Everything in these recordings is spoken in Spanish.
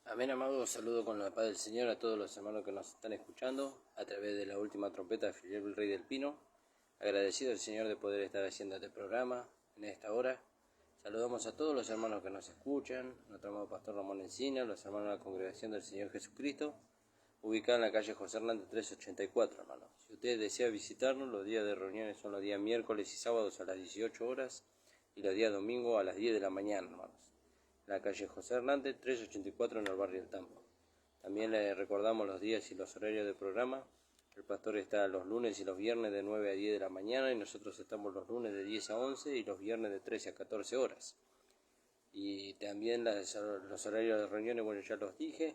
Amén, amados. Saludo con la paz del Señor a todos los hermanos que nos están escuchando a través de la última trompeta de Filipe el Rey del Pino. Agradecido al Señor de poder estar haciendo este programa en esta hora. Saludamos a todos los hermanos que nos escuchan, nuestro amado Pastor Ramón Encina, los hermanos de la Congregación del Señor Jesucristo, ubicada en la calle José Hernández 384, hermanos. Si usted desea visitarnos, los días de reuniones son los días miércoles y sábados a las 18 horas y los días domingos a las 10 de la mañana, hermanos. La calle José Hernández 384 en el barrio El Tambo. También le recordamos los días y los horarios del programa. El pastor está los lunes y los viernes de 9 a 10 de la mañana y nosotros estamos los lunes de 10 a 11 y los viernes de 13 a 14 horas. Y también los horarios de reuniones, bueno, ya los dije.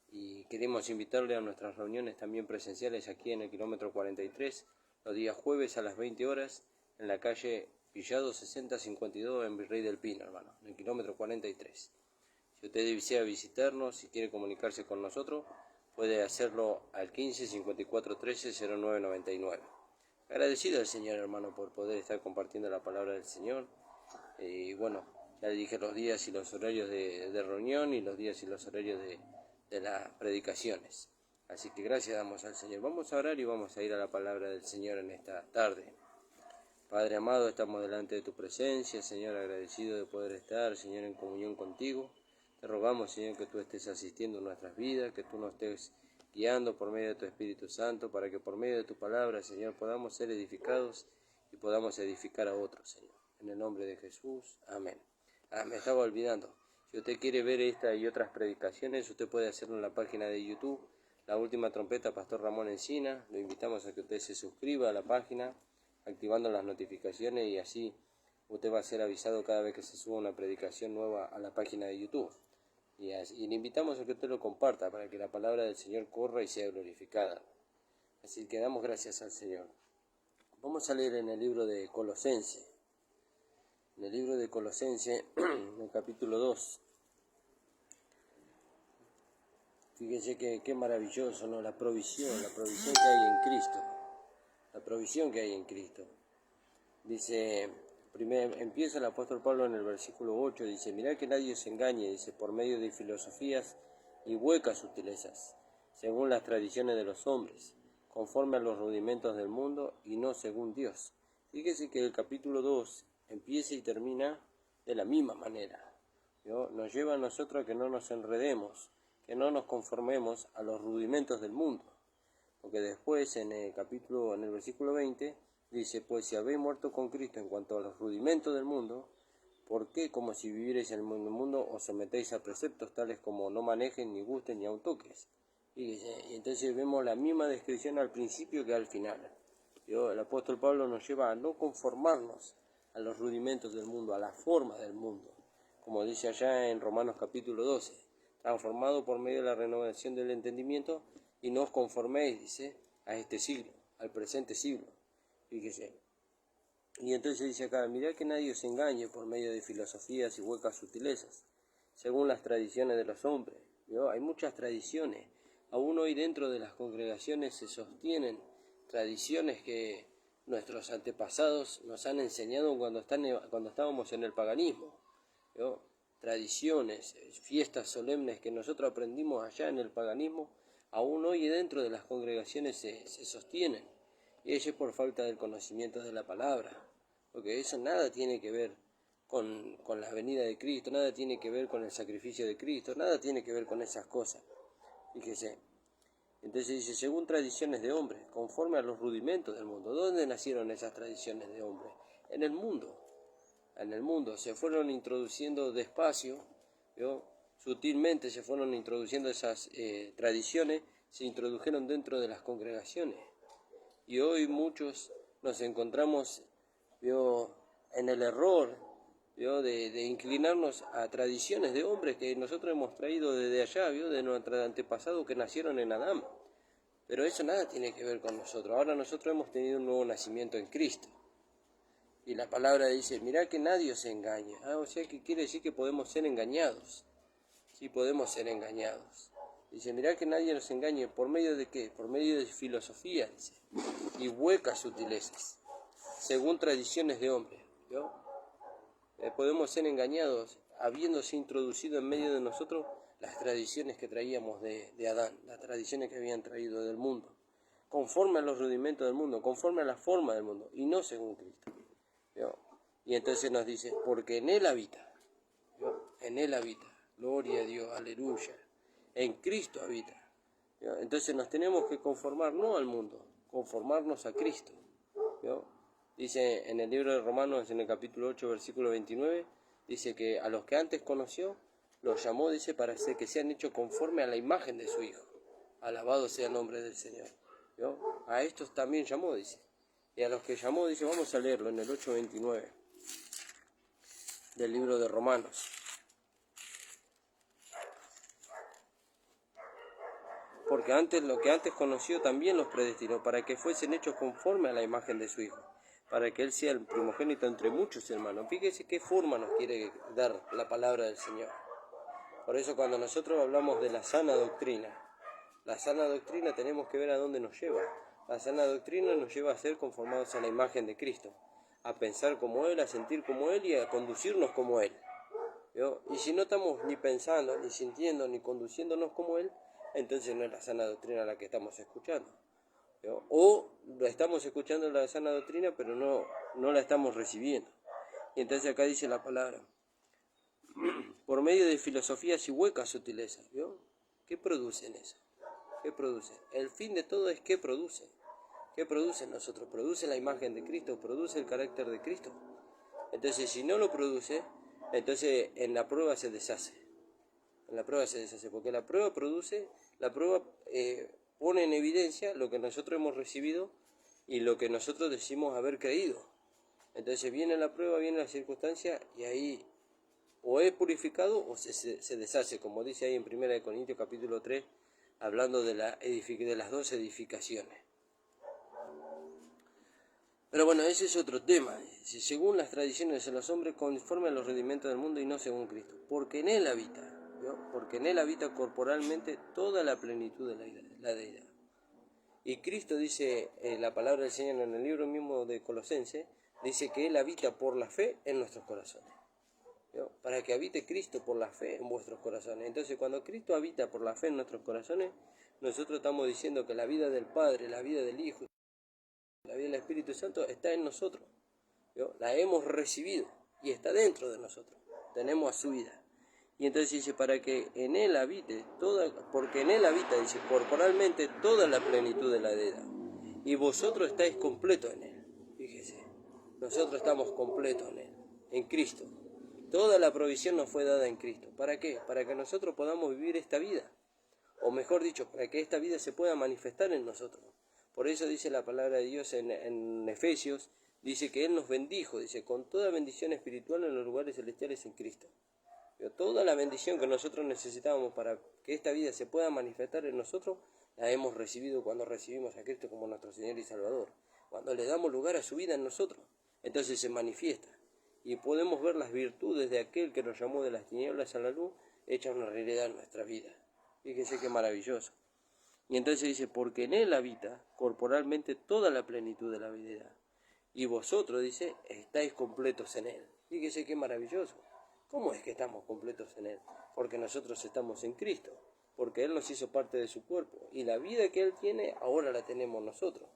Y queremos invitarle a nuestras reuniones también presenciales aquí en el kilómetro 43, los días jueves a las 20 horas, en la calle Villado 6052 en Virrey del Pino, hermano, en el kilómetro 43. Si usted desea visitarnos, si quiere comunicarse con nosotros, puede hacerlo al 15 54 13 09 99. Agradecido al Señor, hermano, por poder estar compartiendo la palabra del Señor. Y bueno, ya le dije los días y los horarios de reunión y los días y los horarios de las predicaciones. Así que gracias damos al Señor. Vamos a orar y vamos a ir a la palabra del Señor en esta tarde. Padre amado, estamos delante de tu presencia, Señor, agradecido de poder estar, Señor, en comunión contigo. Te rogamos, Señor, que tú estés asistiendo en nuestras vidas, que tú nos estés guiando por medio de tu Espíritu Santo, para que por medio de tu palabra, Señor, podamos ser edificados y podamos edificar a otros, Señor. En el nombre de Jesús, amén. Me estaba olvidando. Si usted quiere ver esta y otras predicaciones, usted puede hacerlo en la página de YouTube, La Última Trompeta, Pastor Ramón Encina. Lo invitamos a que usted se suscriba a la página, activando las notificaciones, y así usted va a ser avisado cada vez que se suba una predicación nueva a la página de YouTube. Y le invitamos a que usted lo comparta para que la palabra del Señor corra y sea glorificada. Así que damos gracias al Señor. Vamos a leer en el libro de Colosenses. En el libro de Colosenses, en el capítulo 2. Fíjense qué maravilloso, ¿no? La provisión que hay en Cristo. La provisión que hay en Cristo. Dice, empieza el apóstol Pablo en el versículo 8, dice, mirad que nadie os engañe, dice, por medio de filosofías y huecas sutilezas, según las tradiciones de los hombres, conforme a los rudimentos del mundo y no según Dios. Fíjese que el capítulo 2 empieza y termina de la misma manera, ¿no? Nos lleva a nosotros a que no nos enredemos, que no nos conformemos a los rudimentos del mundo. Porque después en el versículo 20, dice, pues si habéis muerto con Cristo en cuanto a los rudimentos del mundo, ¿por qué, como si vivierais en el mundo, os sometéis a preceptos tales como no manejen, ni gusten, ni aun toques? Y entonces vemos la misma descripción al principio que al final. El apóstol Pablo nos lleva a no conformarnos a los rudimentos del mundo, a la forma del mundo. Como dice allá en Romanos capítulo 12, transformado por medio de la renovación del entendimiento, y no os conforméis, dice, a este siglo, al presente siglo. Fíjese. Y entonces dice acá, mirad que nadie os engañe por medio de filosofías y huecas sutilezas, según las tradiciones de los hombres. ¿Vio? Hay muchas tradiciones. Aún hoy dentro de las congregaciones se sostienen tradiciones que nuestros antepasados nos han enseñado cuando estábamos en el paganismo. ¿Vio? Tradiciones, fiestas solemnes que nosotros aprendimos allá en el paganismo, aún hoy dentro de las congregaciones se sostienen. Y ello es por falta del conocimiento de la palabra, porque eso nada tiene que ver con la venida de Cristo, nada tiene que ver con el sacrificio de Cristo, nada tiene que ver con esas cosas. Fíjese. Entonces dice, según tradiciones de hombres, conforme a los rudimentos del mundo. ¿Dónde nacieron esas tradiciones de hombres? En el mundo. En el mundo se fueron introduciendo despacio, ¿vio? Sutilmente se fueron introduciendo esas tradiciones, se introdujeron dentro de las congregaciones. Y hoy muchos nos encontramos, ¿vio?, en el error, ¿vio?, de inclinarnos a tradiciones de hombres que nosotros hemos traído desde allá, ¿vio?, de nuestros antepasados que nacieron en Adán. Pero eso nada tiene que ver con nosotros. Ahora nosotros hemos tenido un nuevo nacimiento en Cristo. Y la palabra dice, mirad que nadie os engañe. O sea que quiere decir que podemos ser engañados. Sí, podemos ser engañados. Dice, mirad que nadie nos engañe. ¿Por medio de qué? Por medio de filosofía, dice, y huecas sutilezas, según tradiciones de hombres. ¿Vio? Podemos ser engañados, habiéndose introducido en medio de nosotros las tradiciones que traíamos de Adán, las tradiciones que habían traído del mundo, conforme a los rudimentos del mundo, conforme a la forma del mundo, y no según Cristo. ¿Vio? Y entonces nos dice, porque en Él habita, ¿vio? En Él habita, gloria a Dios, aleluya, en Cristo habita. ¿Vio? Entonces nos tenemos que conformar no al mundo, conformarnos a Cristo. ¿Vio? Dice en el libro de Romanos, en el capítulo 8, versículo 29, dice que a los que antes conoció, los llamó, dice, para que sean hechos conforme a la imagen de su Hijo. Alabado sea el nombre del Señor. ¿Vio? A estos también llamó, dice. Y a los que llamó, dice, vamos a leerlo en el 8:29 del libro de Romanos. Porque antes, lo que antes conoció también los predestinó, para que fuesen hechos conforme a la imagen de su Hijo, para que Él sea el primogénito entre muchos hermanos. Fíjese qué forma nos quiere dar la palabra del Señor. Por eso cuando nosotros hablamos de la sana doctrina tenemos que ver a dónde nos lleva. La sana doctrina nos lleva a ser conformados a la imagen de Cristo, a pensar como Él, a sentir como Él y a conducirnos como Él. ¿Vio? Y si no estamos ni pensando, ni sintiendo, ni conduciéndonos como Él, entonces no es la sana doctrina la que estamos escuchando. ¿Vio? O estamos escuchando la sana doctrina, pero no la estamos recibiendo. Y entonces acá dice la palabra, por medio de filosofías y huecas sutilezas. ¿Vio? ¿Qué producen eso? ¿Qué produce? El fin de todo es ¿qué produce? ¿Qué produce en nosotros? ¿Produce la imagen de Cristo? ¿Produce el carácter de Cristo? Entonces, si no lo produce, entonces en la prueba se deshace. En la prueba se deshace, porque la prueba pone en evidencia lo que nosotros hemos recibido y lo que nosotros decimos haber creído. Entonces viene la prueba, viene la circunstancia y ahí o es purificado o se deshace, como dice ahí en 1 Corintios capítulo 3, hablando de las dos edificaciones. Pero bueno, ese es otro tema. Según las tradiciones de los hombres, conforme a los rudimentos del mundo y no según Cristo. Porque en Él habita, ¿no? Porque en Él habita corporalmente toda la plenitud de la deidad. Y Cristo dice, la palabra del Señor en el libro mismo de Colosenses, dice que Él habita por la fe en nuestros corazones. ¿No? Para que habite Cristo por la fe en vuestros corazones. Entonces, cuando Cristo habita por la fe en nuestros corazones, nosotros estamos diciendo que la vida del Padre, la vida del Hijo, la vida del Espíritu Santo está en nosotros. ¿No? La hemos recibido y está dentro de nosotros. Tenemos a su vida. Y entonces dice, para que en Él habite porque en Él habita, dice, corporalmente toda la plenitud de la deidad. Y vosotros estáis completos en Él. Fíjese, nosotros estamos completos en Él, en Cristo. Toda la provisión nos fue dada en Cristo. ¿Para qué? Para que nosotros podamos vivir esta vida. O mejor dicho, para que esta vida se pueda manifestar en nosotros. Por eso dice la palabra de Dios en Efesios, dice que Él nos bendijo, dice, con toda bendición espiritual en los lugares celestiales en Cristo. Pero toda la bendición que nosotros necesitábamos para que esta vida se pueda manifestar en nosotros, la hemos recibido cuando recibimos a Cristo como nuestro Señor y Salvador. Cuando le damos lugar a su vida en nosotros, entonces se manifiesta. Y podemos ver las virtudes de aquel que nos llamó de las tinieblas a la luz, hechas una realidad en nuestra vida. Fíjese qué maravilloso. Y entonces dice, porque en Él habita corporalmente toda la plenitud de la vida. Y vosotros, dice, estáis completos en Él. Fíjese qué maravilloso. ¿Cómo es que estamos completos en Él? Porque nosotros estamos en Cristo. Porque Él nos hizo parte de su cuerpo. Y la vida que Él tiene, ahora la tenemos nosotros.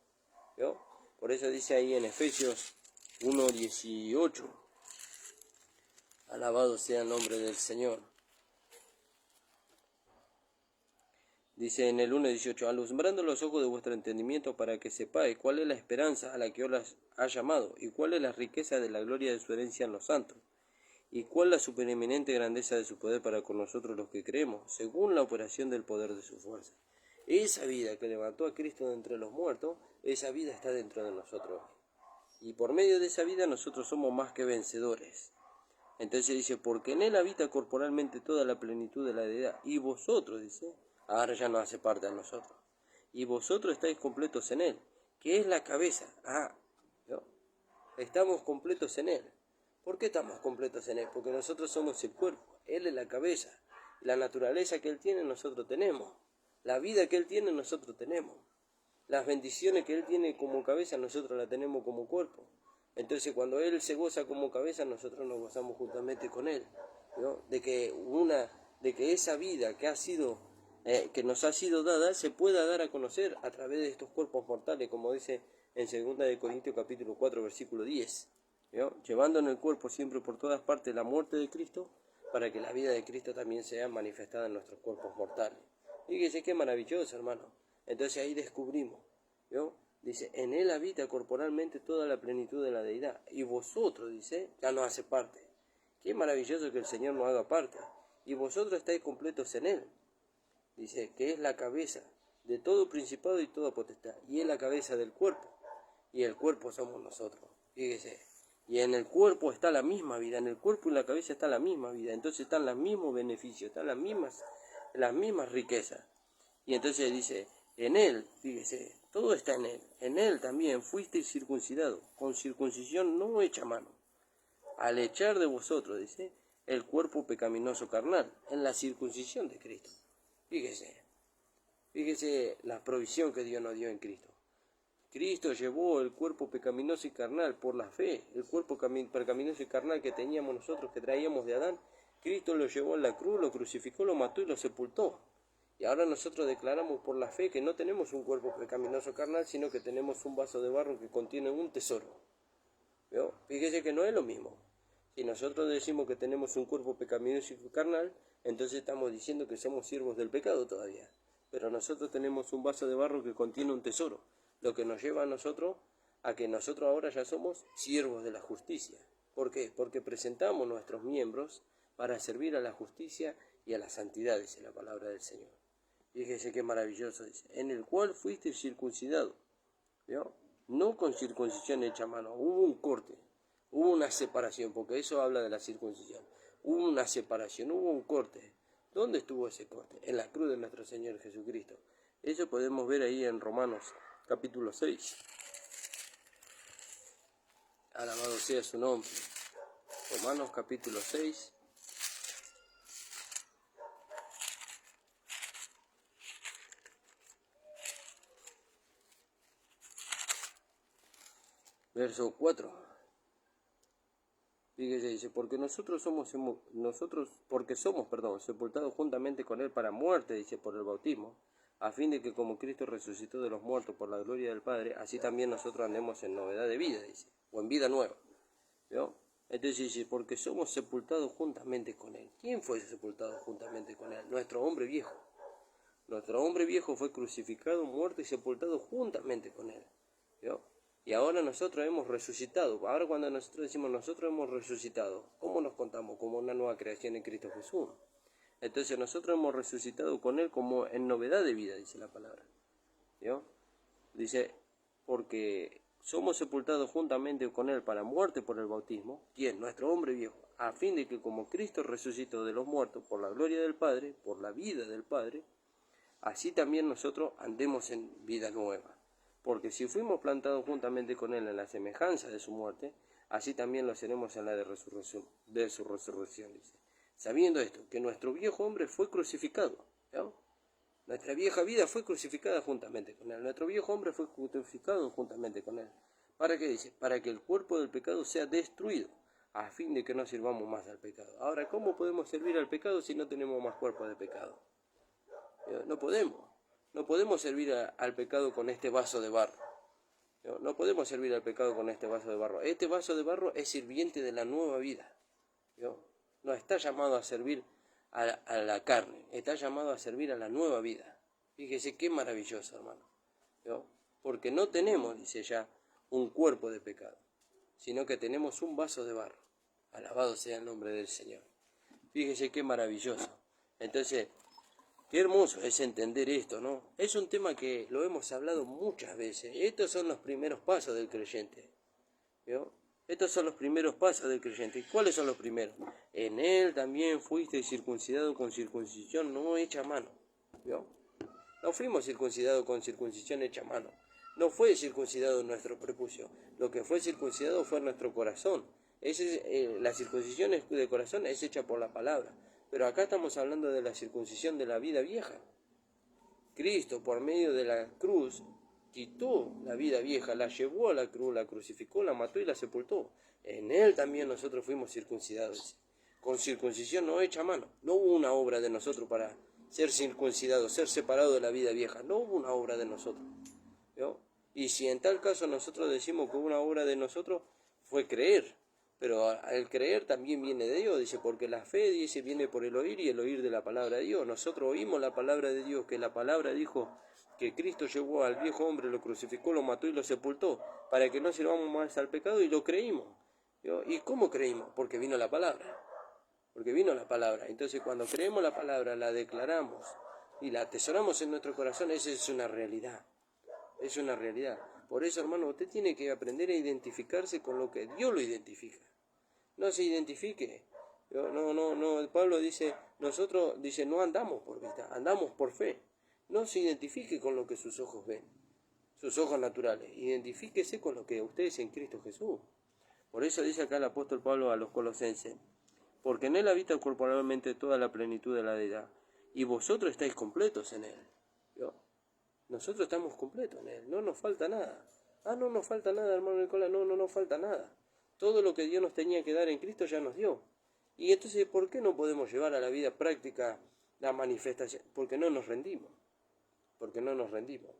¿Vio? Por eso dice ahí en Efesios 1:18. Alabado sea el nombre del Señor. Dice en el 1:18, alumbrando los ojos de vuestro entendimiento para que sepáis cuál es la esperanza a la que os ha llamado y cuál es la riqueza de la gloria de su herencia en los santos y cuál la supereminente grandeza de su poder para con nosotros los que creemos, según la operación del poder de su fuerza. Esa vida que levantó a Cristo de entre los muertos, esa vida está dentro de nosotros. Y por medio de esa vida nosotros somos más que vencedores. Entonces dice, porque en Él habita corporalmente toda la plenitud de la deidad. Y vosotros, dice, ahora ya no hace parte de nosotros. Y vosotros estáis completos en Él, que es la cabeza. ¿No? Estamos completos en Él. ¿Por qué estamos completos en Él? Porque nosotros somos el cuerpo, Él es la cabeza. La naturaleza que Él tiene, nosotros tenemos. La vida que Él tiene, nosotros tenemos. Las bendiciones que Él tiene como cabeza, nosotros la tenemos como cuerpo. Entonces cuando Él se goza como cabeza, nosotros nos gozamos juntamente con Él, ¿no? De que de que esa vida que nos ha sido dada se pueda dar a conocer a través de estos cuerpos mortales, como dice en 2 Corintios capítulo 4, versículo 10. ¿Vio? Llevando en el cuerpo siempre por todas partes la muerte de Cristo, para que la vida de Cristo también sea manifestada en nuestros cuerpos mortales. Fíjese qué maravilloso, hermano. Entonces ahí descubrimos, ¿vio? Dice, en él habita corporalmente toda la plenitud de la deidad, y vosotros, dice, ya no hace parte. Qué maravilloso que el Señor nos haga parte. Y vosotros estáis completos en él. Dice, que es la cabeza de todo principado y toda potestad. Y es la cabeza del cuerpo. Y el cuerpo somos nosotros. Fíjese. Y en el cuerpo está la misma vida. En el cuerpo y la cabeza está la misma vida. Entonces están los mismos beneficios. Están las mismas riquezas. Y entonces dice, en él, fíjese, todo está en él. En él también fuisteis circuncidado, con circuncisión no hecha a mano, al echar de vosotros, dice, el cuerpo pecaminoso carnal, en la circuncisión de Cristo. Fíjese la provisión que Dios nos dio en Cristo. Cristo llevó el cuerpo pecaminoso y carnal por la fe, el cuerpo pecaminoso y carnal que teníamos nosotros, que traíamos de Adán. Cristo lo llevó en la cruz, lo crucificó, lo mató y lo sepultó. Y ahora nosotros declaramos por la fe que no tenemos un cuerpo pecaminoso carnal, sino que tenemos un vaso de barro que contiene un tesoro. ¿Vio? Fíjese que no es lo mismo. Si nosotros decimos que tenemos un cuerpo pecaminoso y carnal, entonces estamos diciendo que somos siervos del pecado todavía. Pero nosotros tenemos un vaso de barro que contiene un tesoro, lo que nos lleva a nosotros a que nosotros ahora ya somos siervos de la justicia. ¿Por qué? Porque presentamos nuestros miembros para servir a la justicia y a la santidad, dice la palabra del Señor. Fíjese qué maravilloso dice, en el cual fuiste circuncidado, ¿vio? No con circuncisión hecha a mano, hubo un corte, hubo una separación, porque eso habla de la circuncisión. Hubo una separación, hubo un corte. ¿Dónde estuvo ese corte? En la cruz de nuestro Señor Jesucristo. Eso podemos ver ahí en Romanos capítulo 6. Alabado sea su nombre. Romanos capítulo 6. Verso 4. Fíjese, dice, porque somos sepultados juntamente con él para muerte, dice, por el bautismo, a fin de que como Cristo resucitó de los muertos por la gloria del Padre, así también nosotros andemos en novedad de vida, dice, o en vida nueva. ¿Vio? Entonces dice, porque somos sepultados juntamente con él. ¿Quién fue sepultado juntamente con él? Nuestro hombre viejo. Nuestro hombre viejo fue crucificado, muerto y sepultado juntamente con él. ¿Vio? Y ahora nosotros hemos resucitado. Ahora cuando nosotros decimos nosotros hemos resucitado, ¿cómo nos contamos? Como una nueva creación en Cristo Jesús. Entonces nosotros hemos resucitado con él como en novedad de vida, dice la palabra. ¿Vio? Dice, porque somos sepultados juntamente con él para muerte por el bautismo. ¿Quién? Nuestro hombre viejo. A fin de que como Cristo resucitó de los muertos por la gloria del Padre, por la vida del Padre, así también nosotros andemos en vida nueva. Porque si fuimos plantados juntamente con él en la semejanza de su muerte, así también lo seremos en la de su resurrección, dice. Sabiendo esto, que nuestro viejo hombre fue crucificado, ¿no? Nuestra vieja vida fue crucificada juntamente con él. Nuestro viejo hombre fue crucificado juntamente con él. ¿Para qué dice? Para que el cuerpo del pecado sea destruido, a fin de que no sirvamos más al pecado. Ahora, ¿cómo podemos servir al pecado si no tenemos más cuerpo de pecado? No podemos. No podemos servir al pecado con este vaso de barro. No podemos servir al pecado con este vaso de barro. Este vaso de barro es sirviente de la nueva vida. No está llamado a servir a la carne, está llamado a servir a la nueva vida. Fíjese qué maravilloso, hermano. Porque no tenemos, dice ya, un cuerpo de pecado, sino que tenemos un vaso de barro. Alabado sea el nombre del Señor. Fíjese qué maravilloso. Entonces, qué hermoso es entender esto, ¿no? Es un tema que lo hemos hablado muchas veces. Estos son los primeros pasos del creyente. ¿Vio? Estos son los primeros pasos del creyente. ¿Y cuáles son los primeros? En él también fuiste circuncidado con circuncisión no hecha a mano. ¿Vio? No fuimos circuncidados con circuncisión hecha a mano. No fue circuncidado nuestro prepucio. Lo que fue circuncidado fue nuestro corazón. La circuncisión de corazón es hecha por la palabra. Pero acá estamos hablando de la circuncisión de la vida vieja. Cristo, por medio de la cruz, quitó la vida vieja, la llevó a la cruz, la crucificó, la mató y la sepultó. En él también nosotros fuimos circuncidados. con circuncisión no hecha a mano. No hubo una obra de nosotros para ser circuncidados, ser separados de la vida vieja. No hubo una obra de nosotros. ¿Vio? Y si en tal caso nosotros decimos que una obra de nosotros fue creer, pero el creer también viene de Dios, dice, porque la fe, dice, viene por el oír y el oír de la palabra de Dios. Nosotros oímos la palabra de Dios, que la palabra dijo que Cristo llevó al viejo hombre, lo crucificó, lo mató y lo sepultó, para que no sirvamos más al pecado, y lo creímos. ¿Vio? ¿Y cómo creímos? Porque vino la palabra. Porque vino la palabra. Entonces cuando creemos la palabra, la declaramos y la atesoramos en nuestro corazón, esa es una realidad. Es una realidad. Por eso, hermano, usted tiene que aprender a identificarse con lo que Dios lo identifica. No se identifique. No, Pablo dice, nosotros, dice, no andamos por vista, andamos por fe. No se identifique con lo que sus ojos ven, sus ojos naturales. Identifíquese con lo que usted es en Cristo Jesús. Por eso dice acá el apóstol Pablo a los colosenses, porque en él habita corporalmente toda la plenitud de la deidad, y vosotros estáis completos en él. ¿Vio? Nosotros estamos completos en él, no nos falta nada. No nos falta nada, hermano Nicolás, no nos falta nada. Todo lo que Dios nos tenía que dar en Cristo ya nos dio. Y entonces, ¿por qué no podemos llevar a la vida práctica la manifestación? Porque no nos rendimos. Porque no nos rendimos.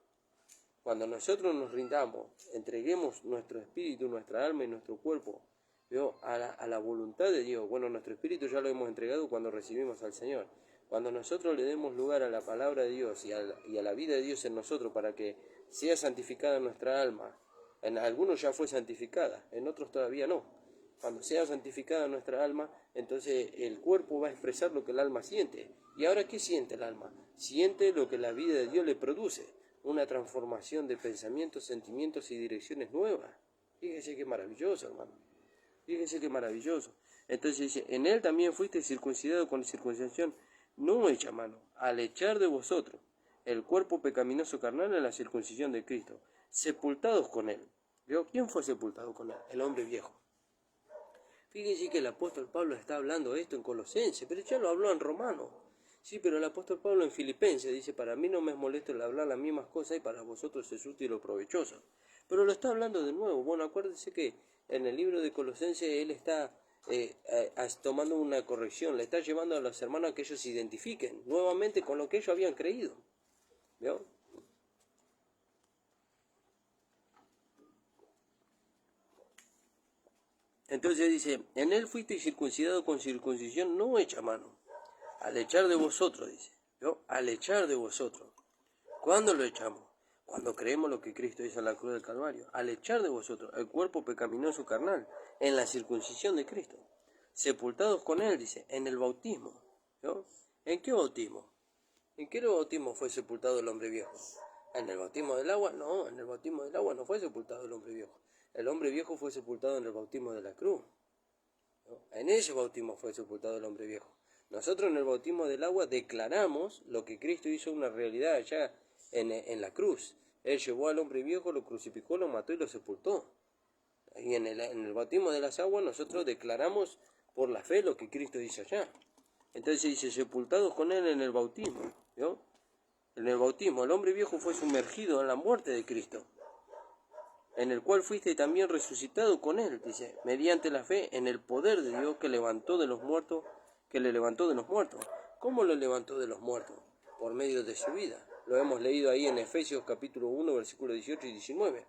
Cuando nosotros nos rindamos, entreguemos nuestro espíritu, nuestra alma y nuestro cuerpo, ¿vio? A la voluntad de Dios. Bueno, nuestro espíritu ya lo hemos entregado cuando recibimos al Señor. Cuando nosotros le demos lugar a la palabra de Dios y a la vida de Dios en nosotros para que sea santificada nuestra alma, en algunos ya fue santificada, en otros todavía no. Cuando sea santificada nuestra alma, entonces el cuerpo va a expresar lo que el alma siente. ¿Y ahora qué siente el alma? Siente lo que la vida de Dios le produce, una transformación de pensamientos, sentimientos y direcciones nuevas. Fíjese qué maravilloso, hermano. Fíjese qué maravilloso. Entonces dice, en él también fuiste circuncidado con circuncisión no hecha a mano, al echar de vosotros el cuerpo pecaminoso carnal en la circuncisión de Cristo, sepultados con él. ¿Vio? ¿Quién fue sepultado con él? El hombre viejo. Fíjese que el apóstol Pablo está hablando esto en Colosenses, pero ya lo habló en Romanos. Sí, pero el apóstol Pablo en Filipenses dice, para mí no me es molesto el hablar las mismas cosas y para vosotros es útil o provechoso. Pero lo está hablando de nuevo. Bueno, acuérdense que en el libro de Colosenses él está tomando una corrección, le está llevando a los hermanos a que ellos se identifiquen nuevamente con lo que ellos habían creído. ¿Vio? Entonces dice, en él fuiste circuncidado con circuncisión no hecha a mano, al echar de vosotros, dice, ¿vio? Al echar de vosotros. ¿Cuándo lo echamos? Cuando creemos lo que Cristo hizo en la cruz del Calvario, al echar de vosotros el cuerpo pecaminoso carnal, en la circuncisión de Cristo, sepultados con él, dice, en el bautismo. ¿Vio? ¿En qué bautismo? ¿En qué bautismo fue sepultado el hombre viejo? ¿En el bautismo del agua? No, en el bautismo del agua no fue sepultado el hombre viejo. El hombre viejo fue sepultado en el bautismo de la cruz. ¿No? En ese bautismo fue sepultado el hombre viejo. Nosotros en el bautismo del agua declaramos lo que Cristo hizo una realidad allá en la cruz. Él llevó al hombre viejo, lo crucificó, lo mató y lo sepultó. Y en el bautismo de las aguas nosotros declaramos por la fe lo que Cristo hizo allá. Entonces dice, sepultados con él en el bautismo. ¿Vio? En el bautismo el hombre viejo fue sumergido en la muerte de Cristo, en el cual fuiste también resucitado con él, dice, mediante la fe en el poder de Dios que le levantó de los muertos. ¿Cómo lo levantó de los muertos? Por medio de su vida. Lo hemos leído ahí en Efesios capítulo 1, versículos 18 y 19.